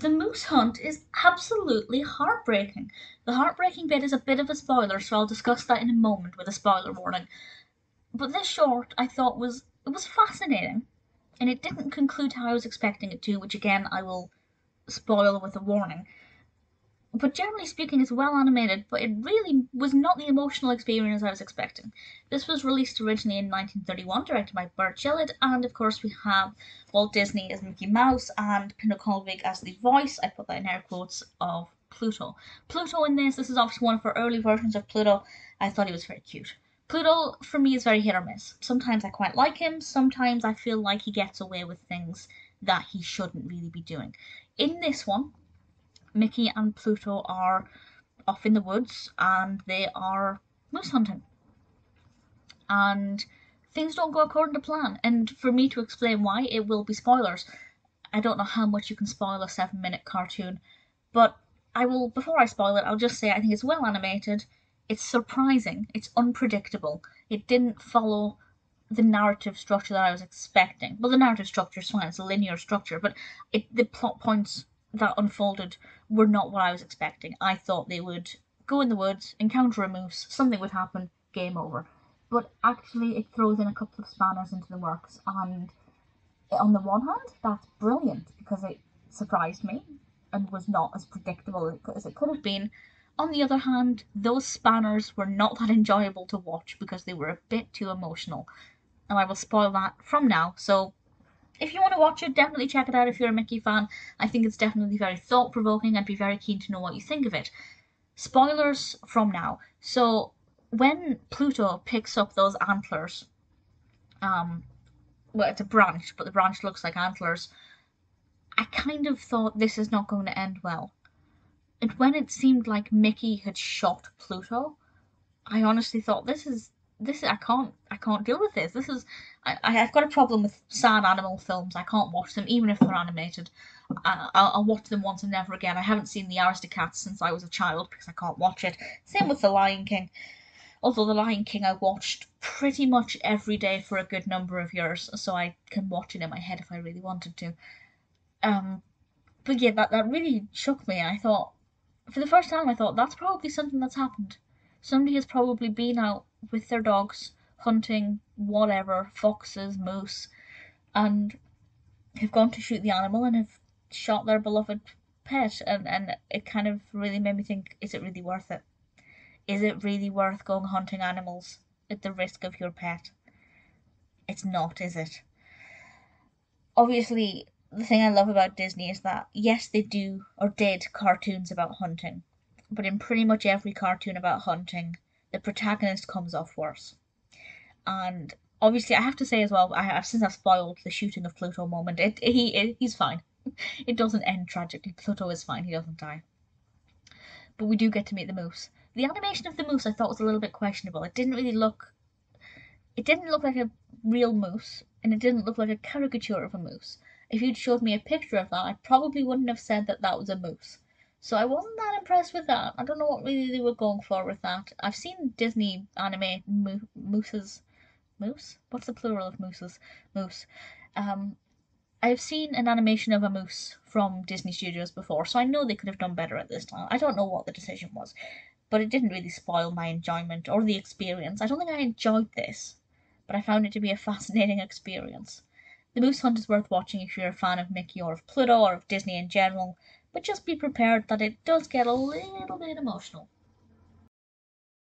The moose hunt is absolutely heartbreaking. The heartbreaking bit is a bit of a spoiler, so I'll discuss that in a moment with a spoiler warning. But this short I thought was fascinating, and it didn't conclude how I was expecting it to, which again I will spoil with a warning. But generally speaking, it's well animated, but it really was not the emotional experience I was expecting. This was released originally in 1931, directed by Burt Gillett, and of course we have Walt Disney as Mickey Mouse and Pinto Colvig as the voice, I put that in air quotes, of Pluto. Pluto in this is obviously one of our early versions of Pluto. I thought he was very cute. Pluto, for me, is very hit or miss. Sometimes I quite like him, sometimes I feel like he gets away with things that he shouldn't really be doing. In this one, Mickey and Pluto are off in the woods and they are moose hunting. And things don't go according to plan. And for me to explain why, it will be spoilers. I don't know how much you can spoil a 7-minute cartoon, but I will, before I spoil it, I'll just say I think it's well animated, it's surprising, it's unpredictable, it didn't follow the narrative structure that I was expecting. Well, the narrative structure is fine, it's a linear structure, but the plot points that unfolded were not what I was expecting. I thought they would go in the woods, encounter a moose, something would happen, game over. But actually, it throws in a couple of spanners into the works, and on the one hand, that's brilliant because it surprised me and was not as predictable as it could have been. On the other hand, those spanners were not that enjoyable to watch because they were a bit too emotional, and I will spoil that from now. So if you want to watch it, definitely check it out if you're a Mickey fan. I think it's definitely very thought provoking. I'd be very keen to know what you think of it. Spoilers from now. So when Pluto picks up those antlers, well, it's a branch, but the branch looks like antlers. I kind of thought this is not going to end well. And when it seemed like Mickey had shot Pluto, I honestly thought this I can't deal with this. I've got a problem with sad animal films. I can't watch them even if they're animated. I'll watch them once and never again. I haven't seen the Aristocats since I was a child because I can't watch it. Same with the Lion King. Although the Lion King I watched pretty much every day for a good number of years, so I can watch it in my head if I really wanted to. Um, but yeah, that really shook me. I thought, for the first time, I thought that's probably something that's happened. Somebody has probably been out with their dogs hunting whatever, foxes, moose, and have gone to shoot the animal and have shot their beloved pet. And it kind of really made me think, is it really worth it? Is it really worth going hunting animals at the risk of your pet? It's not, is it? Obviously, the thing I love about Disney is that, yes, they do or did cartoons about hunting, but in pretty much every cartoon about hunting, the protagonist comes off worse. And obviously, I have to say as well, since I've spoiled the shooting of Pluto moment, he's fine. It doesn't end tragically. Pluto is fine. He doesn't die. But we do get to meet the moose. The animation of the moose I thought was a little bit questionable. It didn't look like a real moose, and it didn't look like a caricature of a moose. If you'd showed me a picture of that, I probably wouldn't have said that that was a moose. So I wasn't that impressed with that. I don't know what really they were going for with that. I've seen Disney animate mooses. Moose? What's the plural of mooses? Moose. Um, I've seen an animation of a moose from Disney Studios before, so I know they could have done better at this time. I don't know what the decision was, but it didn't really spoil my enjoyment or the experience. I don't think I enjoyed this, but I found it to be a fascinating experience. The Moose Hunt is worth watching if you're a fan of Mickey or of Pluto or of Disney in general, but just be prepared that it does get a little bit emotional.